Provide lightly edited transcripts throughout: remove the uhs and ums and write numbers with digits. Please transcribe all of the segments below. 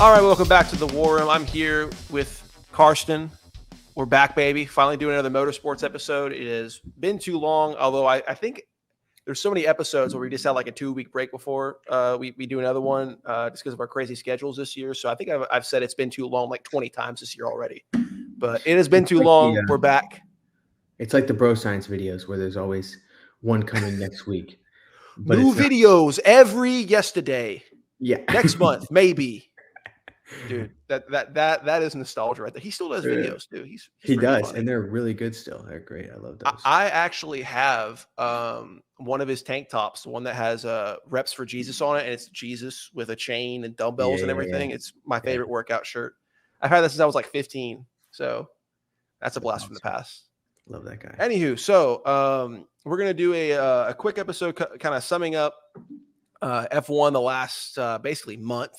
All right, welcome back to the War Room. I'm here with Karsten. We're back, baby. Finally doing another motorsports episode. It has been too long, although I think there's so many episodes where we just had like a 2-week break before we do another one just because of our crazy schedules this year. So I think I've said it's been too long like 20 times this year already. But it has been too long. We're back. It's like the Bro Science videos where there's always one coming next week. But new videos every yesterday. Yeah. Next month, maybe. Dude, that is nostalgia right there. He still does videos, dude. He does, funny. And they're really good still. They're great. I love those. I actually have one of his tank tops, one that has Reps for Jesus on it, and it's Jesus with a chain and dumbbells and everything. It's my favorite workout shirt. I've had this since I was like 15, so that's a blast from the past. Love that guy. Anywho, so we're gonna do a quick episode, kind of summing up F1 the last basically month.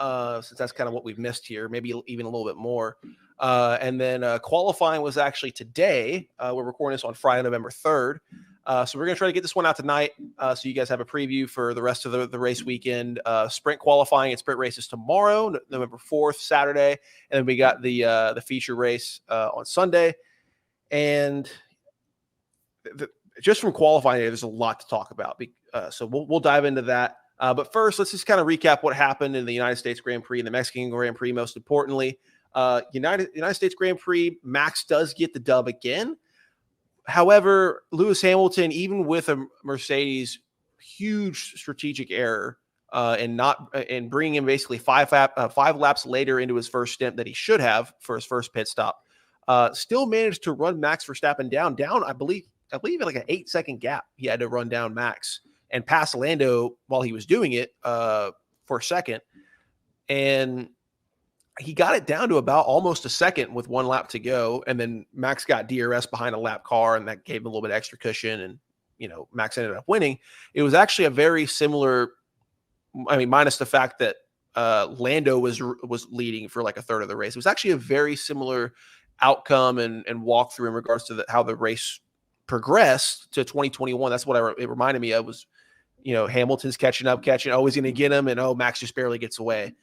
Since that's kind of what we've missed here, maybe even a little bit more. And then qualifying was actually today. We're recording this on Friday, November 3rd. So we're going to try to get this one out tonight so you guys have a preview for the rest of the race weekend. Sprint qualifying and sprint races tomorrow, November 4th, Saturday. And then we got the feature race on Sunday. And just from qualifying, there's a lot to talk about. So we'll dive into that. But first, let's just kind of recap what happened in the United States Grand Prix and the Mexican Grand Prix, most importantly. United States Grand Prix, Max does get the dub again. However, Lewis Hamilton, even with a Mercedes huge strategic error in bringing him basically five laps later into his first stint that he should have for his first pit stop, still managed to run Max Verstappen down, I believe like an 8-second gap he had to run down Max and pass Lando while he was doing it for a second. And he got it down to about almost a second with 1 lap to go. And then Max got DRS behind a lap car, and that gave him a little bit of extra cushion. And, Max ended up winning. It was actually a very similar, minus the fact that Lando was leading for like a third of the race. It was actually a very similar outcome and walkthrough in regards to how the race progressed to 2021. That's what it reminded me of was, Hamilton's catching, always going to get him. And, Max just barely gets away.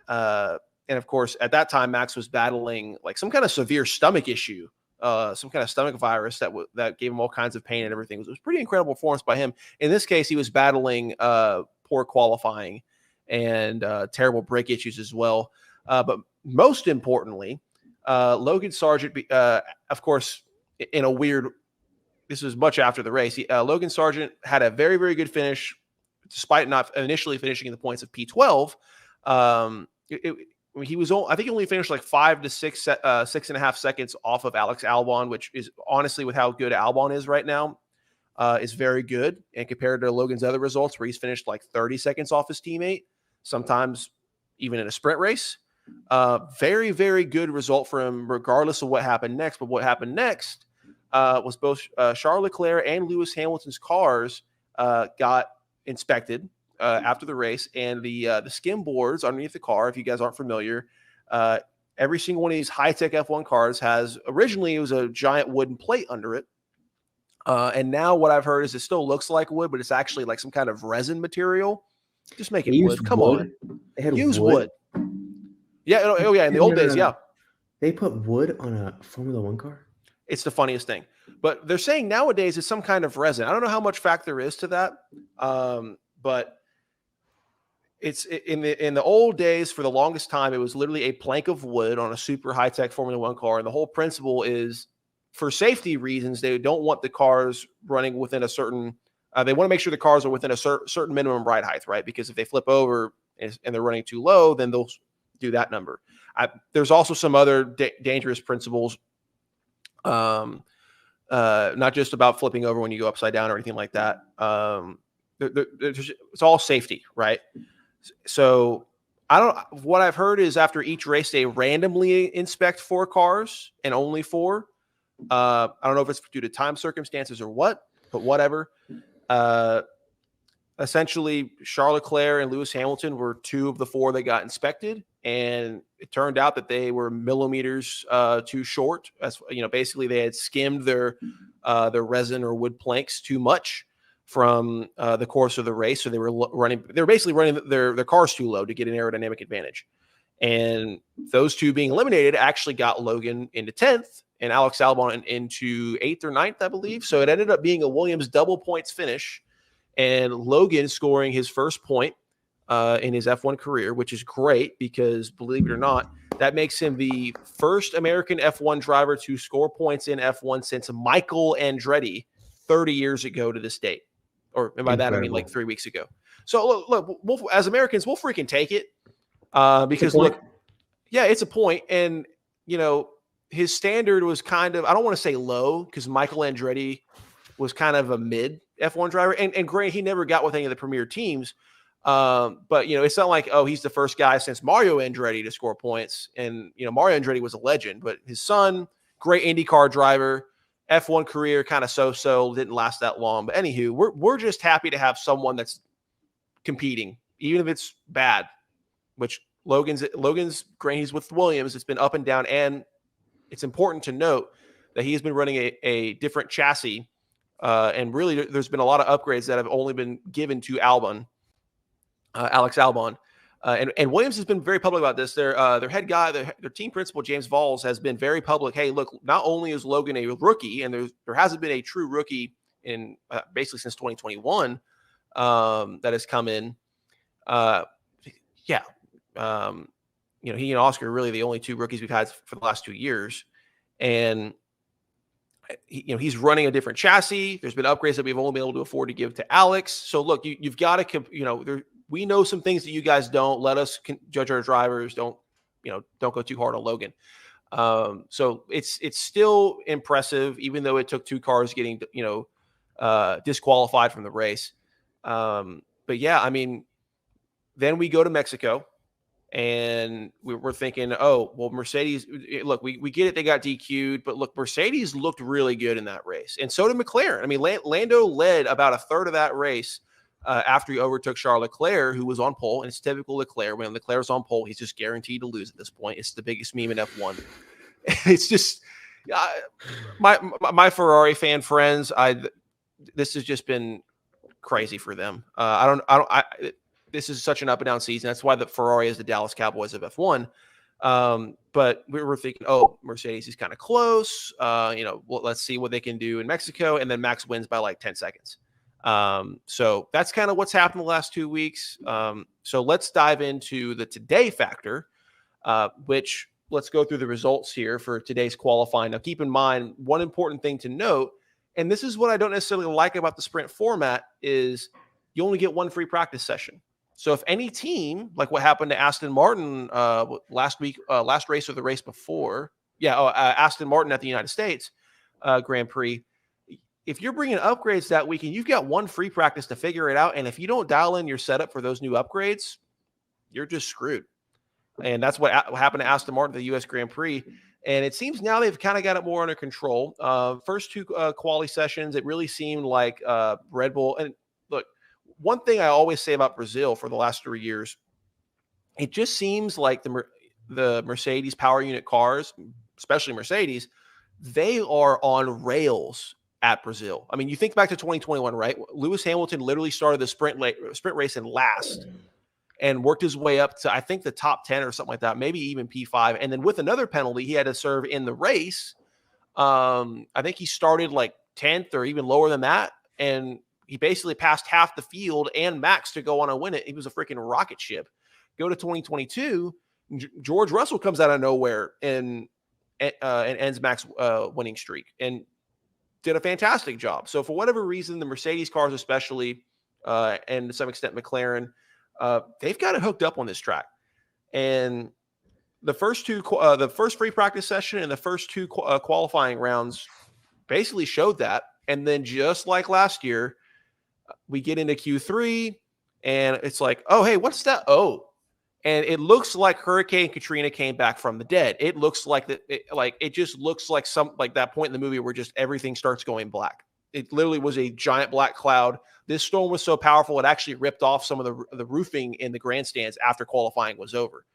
And of course, at that time, Max was battling like some kind of severe stomach issue, some kind of stomach virus that gave him all kinds of pain and everything. It was pretty incredible performance by him. In this case, he was battling poor qualifying and terrible brake issues as well. But most importantly, Logan Sargent, of course, in a weird, this was much after the race. Logan Sargent had a very, very good finish, despite not initially finishing in the points of P12. He was, I think he only finished like 5 to 6.5 seconds off of Alex Albon, which is honestly with how good Albon is right now, is very good. And compared to Logan's other results where he's finished like 30 seconds off his teammate, sometimes even in a sprint race. Very, very good result for him, regardless of what happened next. But what happened next was both Charles Leclerc and Lewis Hamilton's cars got inspected after the race, and the skim boards underneath the car, if you guys aren't familiar, every single one of these high-tech F1 cars has, originally it was a giant wooden plate under it. And now what I've heard is it still looks like wood, but it's actually like some kind of resin material. Just make it wood. Come on. They had use wood. Yeah. Oh yeah. In the old days. Yeah. They put wood on a Formula One car. It's the funniest thing, but they're saying nowadays it's some kind of resin. I don't know how much fact there is to that. But it's in the old days, for the longest time, it was literally a plank of wood on a super high-tech Formula One car. And the whole principle is, for safety reasons, they don't want the cars running within a certain, they want to make sure the cars are within a certain minimum ride height, right? Because if they flip over and they're running too low, then they'll do that number. There's also some other dangerous principles, not just about flipping over when you go upside down or anything like that. It's all safety, right? So what I've heard is after each race, they randomly inspect 4 cars and only 4. I don't know if it's due to time circumstances or what, but whatever. Essentially, Charles Leclerc and Lewis Hamilton were 2 of the 4 that got inspected, and it turned out that they were millimeters too short. As basically they had skimmed their resin or wood planks too much from the course of the race, so they were basically running their cars too low to get an aerodynamic advantage. And those two being eliminated actually got Logan into 10th and Alex Albon into 8th or 9th, I believe. So it ended up being a Williams double points finish, and Logan scoring his first point in his F1 career, which is great because, believe it or not, that makes him the first American F1 driver to score points in F1 since Michael Andretti 30 years ago to this date. Or by that, I mean like 3 weeks ago. So look, as Americans, we'll freaking take it. Because look, yeah, it's a point. And, you know, his standard was kind of, I don't want to say low, because Michael Andretti was kind of a mid F1 driver. And granted, he never got with any of the premier teams. But, you know, it's not like, oh, he's the first guy since Mario Andretti to score points. And, you know, Mario Andretti was a legend, but his son, great IndyCar driver, F1 career kind of so-so, didn't last that long. But anywho, we're just happy to have someone that's competing, even if it's bad, which Logan's granted, he's with Williams. It's been up and down. And it's important to note that he has been running a different chassis. And really, there's been a lot of upgrades that have only been given to Alex Albon. And Williams has been very public about this. Their head guy, their team principal, James Valls, has been very public. Hey, look, not only is Logan a rookie, and there hasn't been a true rookie in basically since 2021 that has come in. You know, he and Oscar are really the only two rookies we've had for the last 2 years. And he's running a different chassis. There's been upgrades that we've only been able to afford to give to Alex. So look, you've got to, we know some things that you guys don't. Let us judge our drivers. Don't go too hard on Logan. So it's still impressive, even though it took 2 cars getting, disqualified from the race. But yeah, I mean, then we go to Mexico. And we're thinking, oh, well, Mercedes, look, we get it. They got DQ'd, but look, Mercedes looked really good in that race. And so did McLaren. I mean, Lando led about a third of that race after he overtook Charles Leclerc, who was on pole. And it's typical Leclerc. When Leclerc's on pole, he's just guaranteed to lose at this point. It's the biggest meme in F1. It's just my Ferrari fan friends. This has just been crazy for them. This is such an up and down season. That's why the Ferrari is the Dallas Cowboys of F1. But we were thinking, oh, Mercedes is kind of close. Let's see what they can do in Mexico. And then Max wins by like 10 seconds. So that's kind of what's happened the last 2 weeks. So let's dive into the today factor, which let's go through the results here for today's qualifying. Now, keep in mind, one important thing to note, and this is what I don't necessarily like about the sprint format, is you only get one free practice session. So if any team, like what happened to Aston Martin last race or the race before, Aston Martin at the United States Grand Prix, if you're bringing upgrades that week and you've got one free practice to figure it out, and if you don't dial in your setup for those new upgrades, you're just screwed. And that's what happened to Aston Martin at the U.S. Grand Prix. And it seems now they've kind of got it more under control. First 2 quali sessions, it really seemed like Red Bull. And look, one thing I always say about Brazil for the last 3 years, it just seems like the Mercedes power unit cars, especially Mercedes, they are on rails at Brazil. I mean, you think back to 2021, right? Lewis Hamilton literally started the sprint race in last and worked his way up to, I think, the top 10 or something like that, maybe even P5. And then with another penalty, he had to serve in the race. I think he started like 10th or even lower than that. And he basically passed half the field and Max to go on and win it. He was a freaking rocket ship. Go to 2022, George Russell comes out of nowhere and ends Max winning streak and did a fantastic job. So for whatever reason, the Mercedes cars especially, and to some extent McLaren, they've got it hooked up on this track. And the first free practice session and the first 2 qualifying rounds basically showed that. And then just like last year, we get into Q3 and it's like, oh, hey, what's that? Oh, and it looks like Hurricane Katrina came back from the dead. It looks like that. It just looks like that point in the movie where just everything starts going black. It literally was a giant black cloud. This storm was so powerful, it actually ripped off some of the roofing in the grandstands after qualifying was over.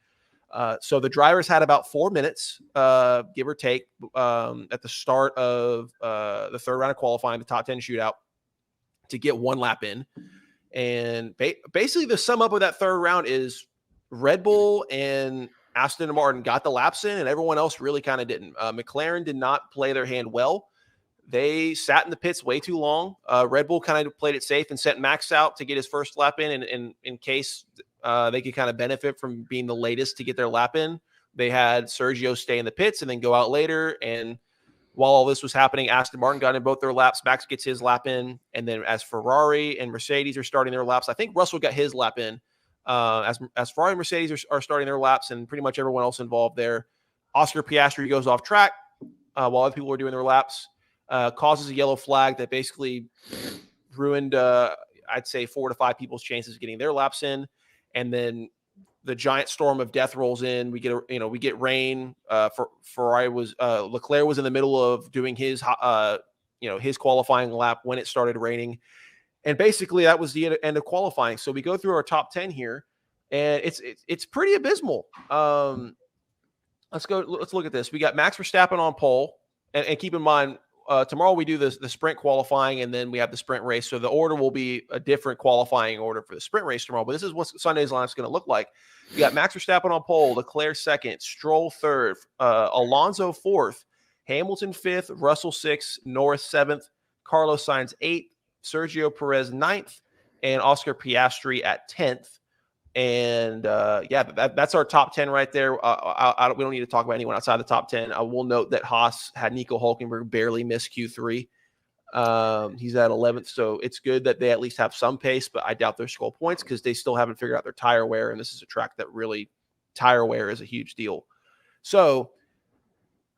So the drivers had about 4 minutes, give or take, at the start of the third round of qualifying, the top 10 shootout, to get 1 lap in. And basically the sum up of that third round is Red Bull and Aston Martin got the laps in, and everyone else really kind of didn't. McLaren did not play their hand well. They sat in the pits way too long. Red Bull kind of played it safe and sent Max out to get his first lap in case they could kind of benefit from being the latest to get their lap in. They had Sergio stay in the pits and then go out later. And while all this was happening, Aston Martin got in both their laps. Max gets his lap in. And then as Ferrari and Mercedes are starting their laps, I think Russell got his lap in. As Ferrari and Mercedes are starting their laps, and pretty much everyone else involved there, Oscar Piastri goes off track while other people are doing their laps, causes a yellow flag that basically ruined, I'd say, 4 to 5 people's chances of getting their laps in. And then the giant storm of death rolls in. We get rain. Ferrari was Leclerc was in the middle of doing his qualifying lap when it started raining. And basically, that was the end of qualifying. So we go through our top 10 here, and it's pretty abysmal. Let's look at this. We got Max Verstappen on pole, and keep in mind, tomorrow we do the sprint qualifying, and then we have the sprint race. So the order will be a different qualifying order for the sprint race tomorrow. But this is what Sunday's line is going to look like. You got Max Verstappen on pole, Leclerc second, Stroll third, Alonso fourth, Hamilton fifth, Russell sixth, Norris seventh, Carlos Sainz eighth, Sergio Perez 9th, and Oscar Piastri at 10th. And that's our top 10 right there. We don't need to talk about anyone outside the top 10. I will note that Haas had Nico Hulkenberg barely miss Q3. He's at 11th, so it's good that they at least have some pace, but I doubt they'll score points because they still haven't figured out their tire wear, and this is a track that really tire wear is a huge deal. So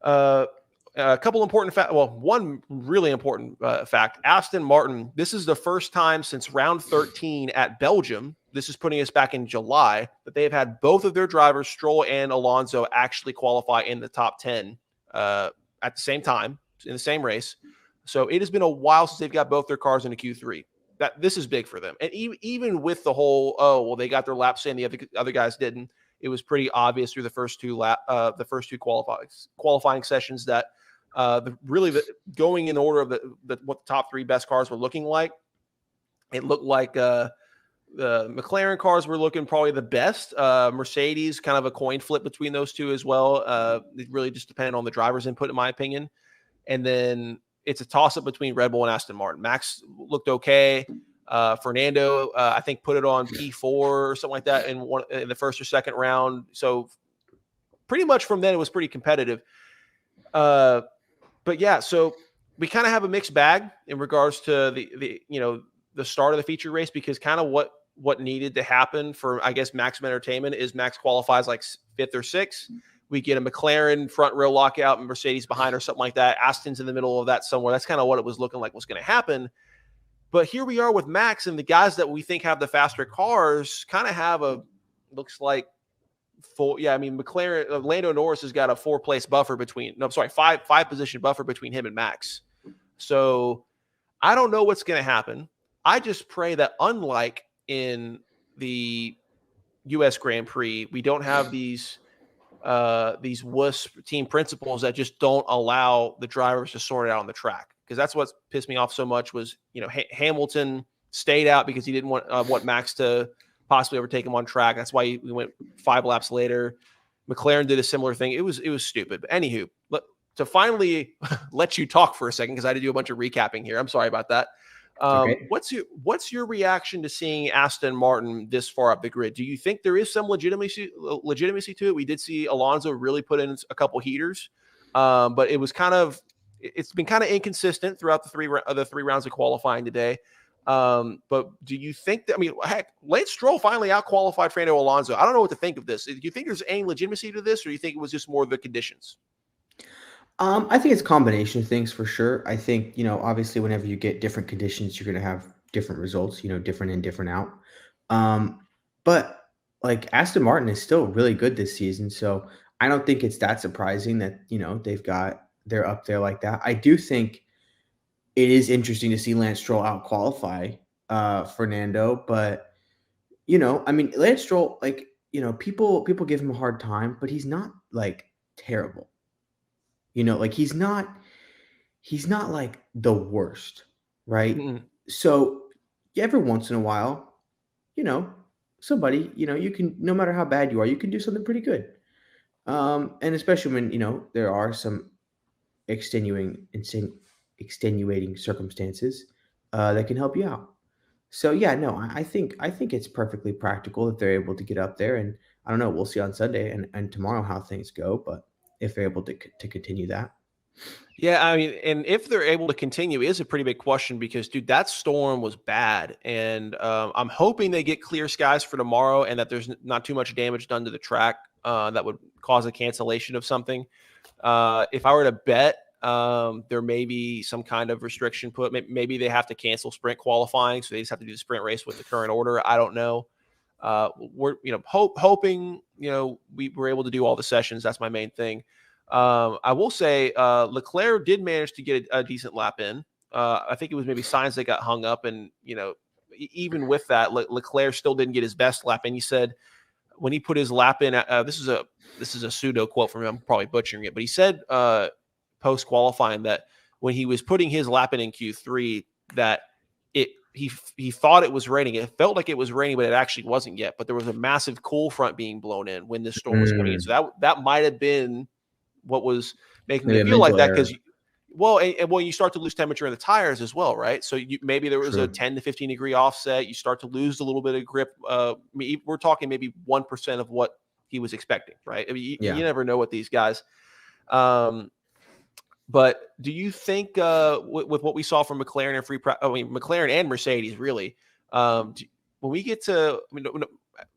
a couple important facts. Well, one really important fact. Aston Martin, this is the first time since round 13 at Belgium, this is putting us back in July, that they've had both of their drivers, Stroll and Alonso, actually qualify in the top 10 at the same time, in the same race. So it has been a while since they've got both their cars into Q3. This is big for them. And even with the whole, they got their laps in, the other guys didn't, it was pretty obvious through the first two qualifying sessions that going in order of what the top 3 best cars were looking like, it looked like the McLaren cars were looking probably the best. Mercedes, kind of a coin flip between those two as well. It really just depended on the driver's input, in my opinion. And then it's a toss-up between Red Bull and Aston Martin. Max looked okay. Fernando, I think, put it on P4 or something like that in the first or second round. So pretty much from then, it was pretty competitive. But yeah, so we kind of have a mixed bag in regards to the start of the feature race, because kind of what needed to happen for, I guess, maximum entertainment is Max qualifies like 5th or 6th. We get a McLaren front row lockout and Mercedes behind or something like that. Aston's in the middle of that somewhere. That's kind of what it was looking like was going to happen. But here we are with Max, and the guys that we think have the faster cars kind of have looks like McLaren, Lando Norris has got a 4-place buffer five position buffer between him and Max. So I don't know what's going to happen. I just pray that, unlike in the U.S. Grand Prix, we don't have these wuss team principles that just don't allow the drivers to sort it out on the track. Because that's what pissed me off so much was, Hamilton stayed out because he didn't want Max to possibly overtake him on track. That's why we went 5 laps later. McLaren did a similar thing. It was stupid. But anywho, to finally let you talk for a second, because I had to do a bunch of recapping here. I'm sorry about that. Okay. What's your reaction to seeing Aston Martin this far up the grid? Do you think there is some legitimacy to it? We did see Alonso really put in a couple heaters, but it's been kind of inconsistent throughout the three rounds of qualifying today. But do you think that, heck, Lance Stroll finally out-qualified Fernando Alonso. I don't know what to think of this. Do you think there's any legitimacy to this, or do you think it was just more of the conditions? I think it's a combination of things for sure. I think, obviously whenever you get different conditions, you're going to have different results, different in, different out. But like Aston Martin is still really good this season. So I don't think it's that surprising that, they're up there like that. I do think it is interesting to see Lance Stroll out qualify Fernando, but Lance Stroll, people give him a hard time, but he's not like terrible. He's not like the worst, right? Mm-hmm. So every once in a while, somebody, you can, no matter how bad you are, you can do something pretty good. And especially when, there are some extenuating circumstances that can help you out. So yeah, no, I think it's perfectly practical if they're able to get up there, and I don't know, we'll see on Sunday and tomorrow how things go, but if they're able to continue that. Yeah, I mean, and if they're able to continue is a pretty big question because, dude, that storm was bad, and I'm hoping they get clear skies for tomorrow and that there's not too much damage done to the track that would cause a cancellation of something. If I were to bet, there may be some kind of restriction put. Maybe they have to cancel sprint qualifying, so they just have to do the sprint race with the current order. I don't know. We're hoping we were able to do all the sessions. That's my main thing. I will say Leclerc did manage to get a decent lap in. I think it was maybe Sainz that got hung up, and even with that, Leclerc still didn't get his best lap in. He said when he put his lap in, this is a pseudo quote from him. I'm probably butchering it, but he said post qualifying that when he was putting his lap in Q3, that he thought it was raining. It felt like it was raining, but it actually wasn't yet. But there was a massive cool front being blown in when this storm was coming in. So that might have been what was making Maybe it a feel like mental that error. because you start to lose temperature in the tires as well, right? So maybe there was a True. 10 to 15 degree offset. You start to lose a little bit of grip. We're talking maybe 1% of what he was expecting, right? I mean, Yeah. you never know what these guys. But do you think with what we saw from McLaren and McLaren and Mercedes, really, when we get to,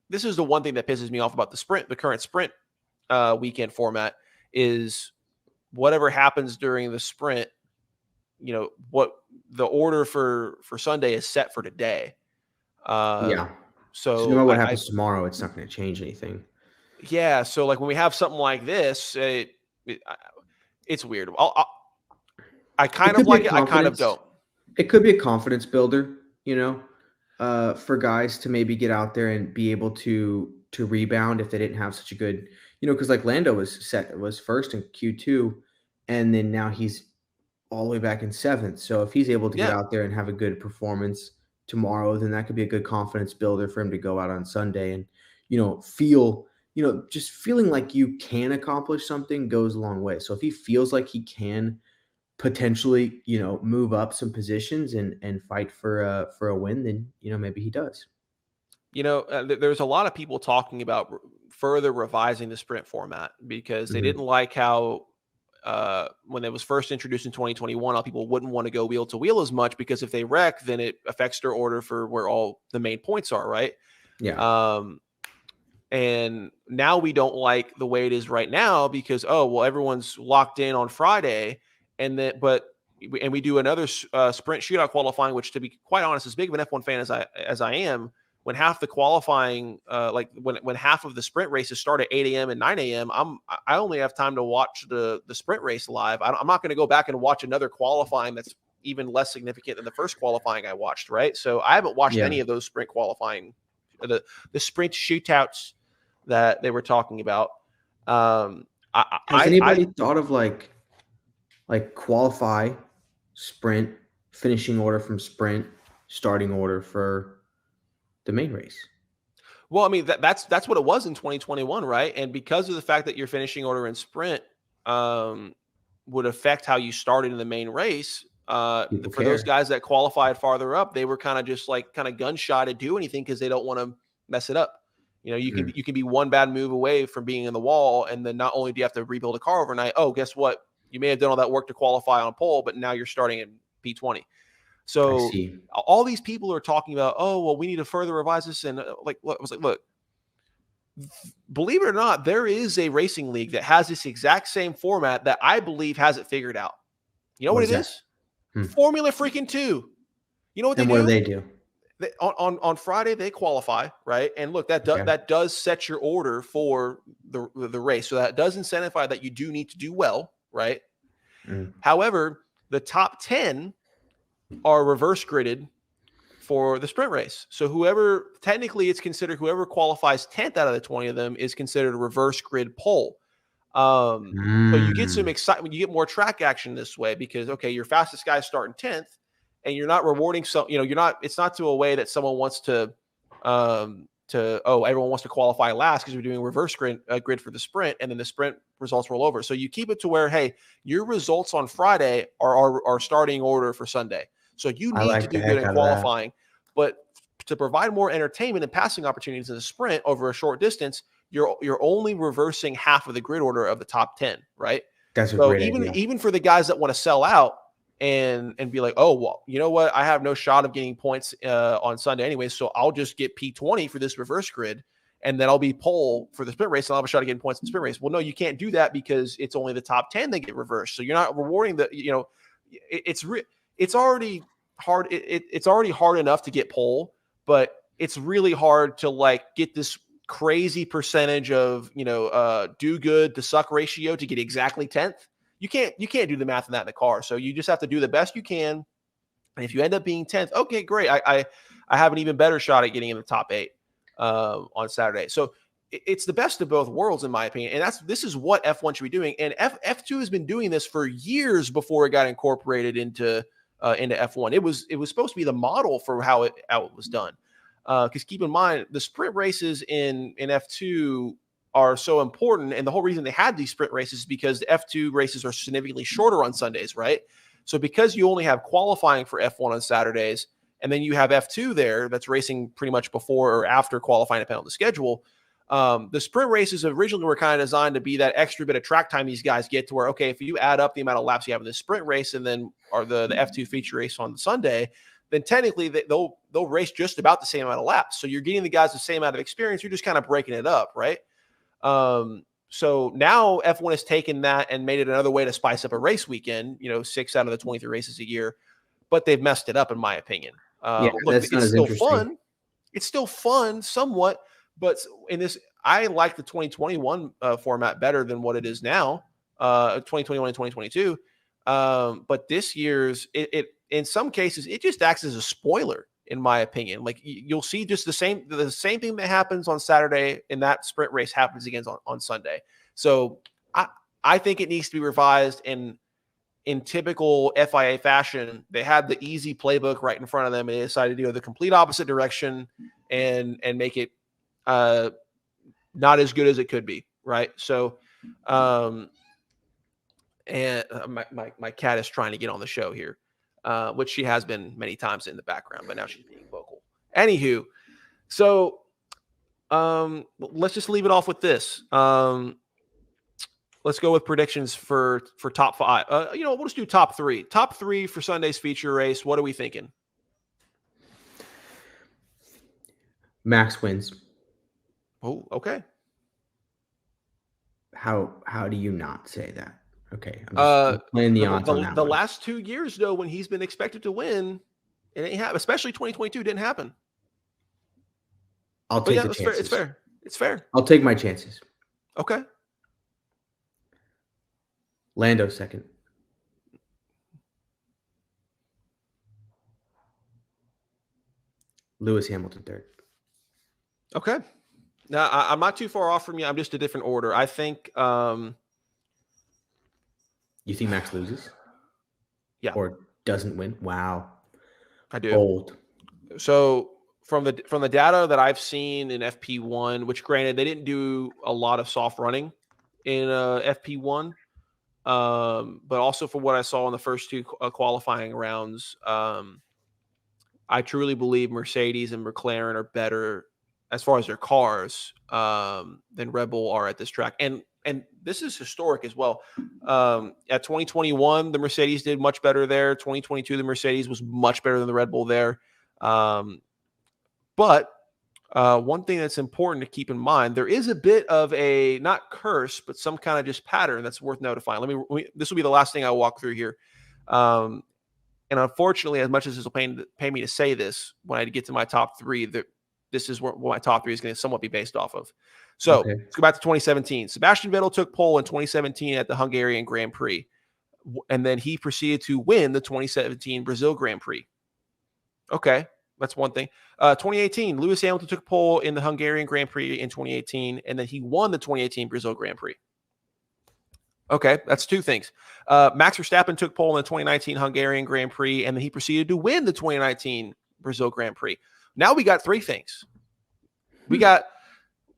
this is the one thing that pisses me off about the current sprint weekend format is whatever happens during the sprint, what the order for Sunday is set for today. Yeah. So no So matter what I happens tomorrow, it's not going to change anything. yeah. So like when we have something like this, it's weird. I It kind of could be like a it. I kind of confidence. don't. It could be a confidence builder, for guys to maybe get out there and be able to rebound if they didn't have such a good, because like Lando was first in Q2, and then now he's all the way back in seventh. So if he's able to get Yeah. out there and have a good performance tomorrow, then that could be a good confidence builder for him to go out on Sunday and, feel, just feeling like you can accomplish something goes a long way. So if he feels like he can potentially, move up some positions and fight for a win, then, maybe he does. There's a lot of people talking about further revising the sprint format because they didn't Mhm. like how when it was first introduced in 2021, how people wouldn't want to go wheel to wheel as much because if they wreck, then it affects their order for where all the main points are, right? Yeah. Um, and now we don't like the way it is right now because everyone's locked in on Friday, and we do another sprint shootout qualifying, which to be quite honest, as big of an F1 fan as I am, when half the qualifying, like when half of the sprint races start at 8 a.m. and 9 a.m., I only have time to watch the sprint race live. I'm not going to go back and watch another qualifying that's even less significant than the first qualifying I watched, right? So I haven't watched Yeah. any of those sprint qualifying, the sprint shootouts that they were talking about. Has I anybody thought of like qualify, sprint, finishing order from sprint, starting order for the main race? Well, I mean that's what it was in 2021, right? And because of the fact that your finishing order in sprint would affect how you started in the main race, People for those care. guys that qualified farther up, they were kind of just like kind of gun shy to do anything because they don't want to mess it up. Mm. You can be one bad move away from being in the wall, and then not only do you have to rebuild a car overnight, oh, guess what? You may have done all that work to qualify on pole, but now you're starting in P20. I So see. all these people are talking about, oh, well, we need to further revise this. And I was like, look, believe it or not, there is a racing league that has this exact same format that I believe has it figured out. You know What what is it that? is? Hmm. Formula freaking 2. You know what they And what do do? they do? On Friday they qualify, right? And look, Okay. that does set your order for the race. So that does incentivize that you do need to do well, right? Mm. However, the top 10 are reverse gridded for the sprint race. So it's considered whoever qualifies 10th out of the 20 of them is considered a reverse grid pole. So you get some Mm. excitement, you get more track action this way because okay, your fastest guy starting 10th, and you're not rewarding you're not, it's not to a way that someone wants to everyone wants to qualify last because we're doing reverse grid for the sprint, and then the sprint results roll over. So you keep it to where, hey, your results on Friday are starting order for Sunday. So you need to do good in qualifying, but to provide more entertainment and passing opportunities in the sprint over a short distance, you're only reversing half of the grid order of the top 10, right? That's a great idea. Even for the guys that want to sell out and be like, oh, well, you know what? I have no shot of getting points on Sunday anyway, so I'll just get P20 for this reverse grid, and then I'll be pole for the sprint race, and I'll have a shot of getting points in the sprint race. Well, no, you can't do that because it's only the top 10 that get reversed. So you're not rewarding it's already hard. It's already hard enough to get pole, but it's really hard to like get this crazy percentage of, do good to suck ratio to get exactly 10th. You can't do the math on that in the car. So you just have to do the best you can. And if you end up being 10th, okay, great. I have an even better shot at getting in the top 8 on Saturday. So it's the best of both worlds, in my opinion. And this is what F1 should be doing. And F2 has been doing this for years before it got incorporated into F1. It was supposed to be the model for how it was done. Because keep in mind, the sprint races in F2 are so important. And the whole reason they had these sprint races is because the F2 races are significantly shorter on Sundays, right? So because you only have qualifying for F1 on Saturdays, and then you have F2 there that's racing pretty much before or after qualifying, depending on the schedule, the sprint races originally were kind of designed to be that extra bit of track time these guys get to where, okay, if you add up the amount of laps you have in the sprint race and then or the F2 feature race on the Sunday, then technically they'll race just about the same amount of laps. So you're getting the guys the same amount of experience. You're just kind of breaking it up, right? So now F1 has taken that and made it another way to spice up a race weekend, 6 out of the 23 races a year, but they've messed it up, in my opinion. Look, it's still fun. It's still fun somewhat, but in this, I like the 2021 format better than what it is now, 2021 and 2022. But this year's, it in some cases, it just acts as a spoiler, in my opinion. Like you'll see just the same thing that happens on Saturday in that sprint race happens again on Sunday. So I think it needs to be revised in typical FIA fashion. They had the easy playbook right in front of them, and they decided to go the complete opposite direction and make it not as good as it could be. Right. So, and my cat is trying to get on the show here. Which she has been many times in the background, but now she's being vocal. Anywho, so let's just leave it off with this. Let's go with predictions for top 5. We'll just do top 3. Top 3 for Sunday's feature race. What are we thinking? Max wins. Oh, okay. How do you not say that? Okay, I'm just playing the odds on that. The last 2 years, though, when he's been expected to win, it ain't happened. Especially 2022 didn't happen. I'll take the chances. It's fair. I'll take my chances. Okay. Lando second. Lewis Hamilton third. Okay. Now I'm not too far off from you. I'm just a different order. I think. You think Max loses? Yeah. Or doesn't win? Wow. I do. Bold. So from the data that I've seen in FP1, which granted they didn't do a lot of soft running in FP1, but also from what I saw in the first 2 qualifying rounds, I truly believe Mercedes and McLaren are better as far as their cars than Red Bull are at this track. And this is historic as well. At 2021, the Mercedes did much better there. 2022, the Mercedes was much better than the Red Bull there. But one thing that's important to keep in mind, there is a bit of a, not curse, but some kind of just pattern that's worth notifying. This will be the last thing I walk through here. And unfortunately, as much as this will pay me to say this, when I get to my top 3, this is what my top 3 is going to somewhat be based off of. So Let's go back to 2017. Sebastian Vettel took pole in 2017 at the Hungarian Grand Prix, and then he proceeded to win the 2017 Brazil Grand Prix. Okay, that's one thing. 2018, Lewis Hamilton took pole in the Hungarian Grand Prix in 2018, and then he won the 2018 Brazil Grand Prix. Okay, that's 2 things. Max Verstappen took pole in the 2019 Hungarian Grand Prix, and then he proceeded to win the 2019 Brazil Grand Prix. Now we got 3 things. We got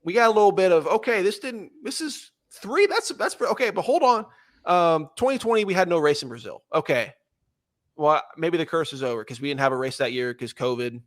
a little bit of, okay, this is 3. That's okay, but hold on. 2020, we had no race in Brazil. Okay. Well, maybe the curse is over because we didn't have a race that year because COVID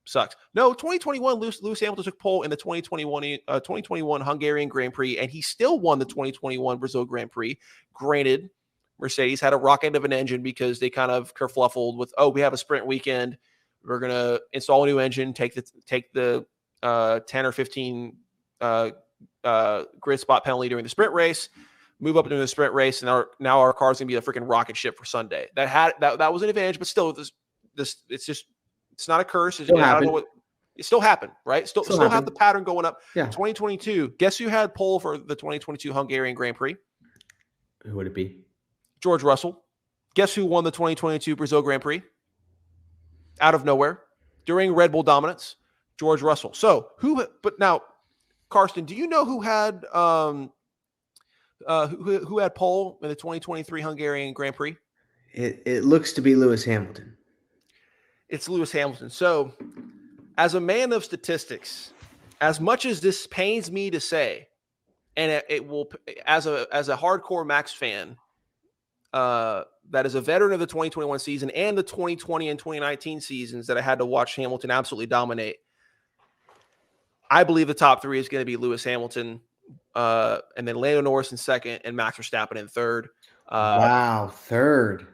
sucks. No, 2021, Lewis Hamilton took pole in the 2021 Hungarian Grand Prix, and he still won the 2021 Brazil Grand Prix. Granted, Mercedes had a rocket of an engine because they kind of kerfluffled with, we have a sprint weekend. We're going to install a new engine, take the 10 or 15 grid spot penalty during the sprint race, move up into the sprint race, and now our car's gonna be a freaking rocket ship for Sunday. That was an advantage, but still, it's not a curse. I don't know what it still happened, right? Still have the pattern going up. Yeah. 2022. Guess who had pole for the 2022 Hungarian Grand Prix? Who would it be? George Russell. Guess who won the 2022 Brazil Grand Prix? Out of nowhere, during Red Bull dominance, George Russell. So but now, Karsten, do you know who had who had pole in the 2023 Hungarian Grand Prix? It looks to be Lewis Hamilton. It's Lewis Hamilton. So, as a man of statistics, as much as this pains me to say, and it will, as a hardcore Max fan, that is a veteran of the 2021 season and the 2020 and 2019 seasons that I had to watch Hamilton absolutely dominate, I believe the top 3 is going to be Lewis Hamilton, and then Lando Norris in second, and Max Verstappen in third. Wow, third.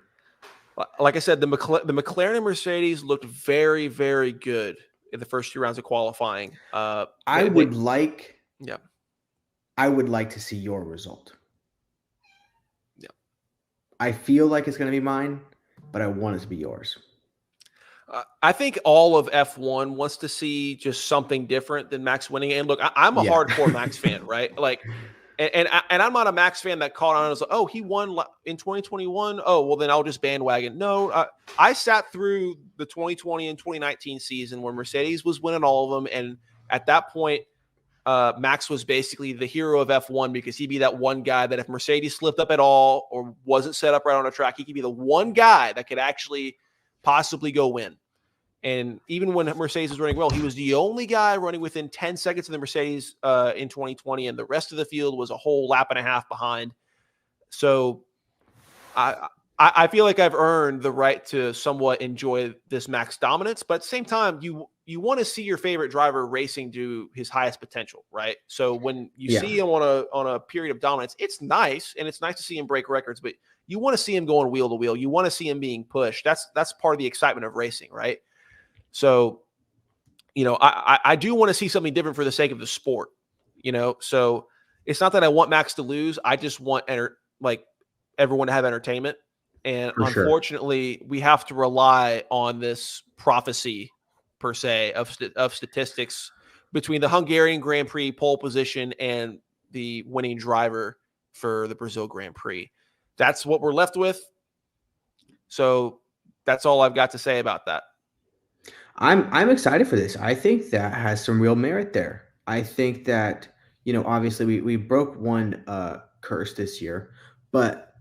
Like I said, the McLaren and Mercedes looked very, very good in the first 2 rounds of qualifying. I would like to see your result. Yeah, I feel like it's going to be mine, but I want it to be yours. I think all of F1 wants to see just something different than Max winning. And look, I'm a hardcore Max fan, right? Like, and I'm not a Max fan that caught on and was like, he won in 2021. Oh, well, then I'll just bandwagon. No, I sat through the 2020 and 2019 season where Mercedes was winning all of them. And at that point, Max was basically the hero of F1 because he'd be that one guy that if Mercedes slipped up at all or wasn't set up right on a track, he could be the one guy that could actually possibly go win. And even when Mercedes was running well, he was the only guy running within 10 seconds of the Mercedes in 2020, and the rest of the field was a whole lap and a half behind. So I feel like I've earned the right to somewhat enjoy this Max dominance, but at the same time, you want to see your favorite driver racing to his highest potential, right? So when you see him on a period of dominance, it's nice, and it's nice to see him break records, but you want to see him going wheel to wheel. You want to see him being pushed. That's part of the excitement of racing, right? So, I do want to see something different for the sake of the sport, so it's not that I want Max to lose. I just want everyone to have entertainment. And unfortunately, we have to rely on this prophecy per se of statistics between the Hungarian Grand Prix pole position and the winning driver for the Brazil Grand Prix. That's what we're left with. So that's all I've got to say about that. I'm excited for this. I think that has some real merit there. I think that, obviously we broke one curse this year, but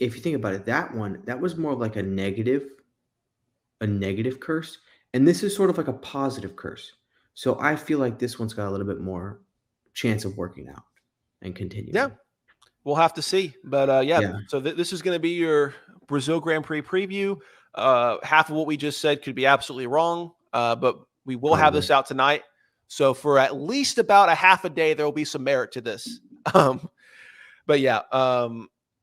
if you think about it, that was more of like a negative curse. And this is sort of like a positive curse. So I feel like this one's got a little bit more chance of working out and continuing. Yeah, we'll have to see. But so this is going to be your Brazil Grand Prix preview. Half of what we just said could be absolutely wrong, but we will have this out tonight. So for at least about a half a day, there will be some merit to this. But yeah,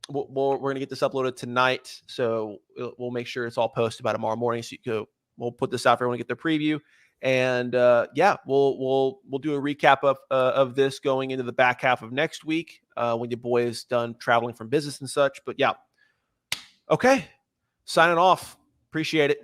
we're going to get this uploaded tonight. So we'll make sure it's all posted by tomorrow morning. So we'll put this out for everyone to get their preview. And we'll do a recap of this going into the back half of next week when your boy is done traveling from business and such. But yeah, okay, signing off. Appreciate it.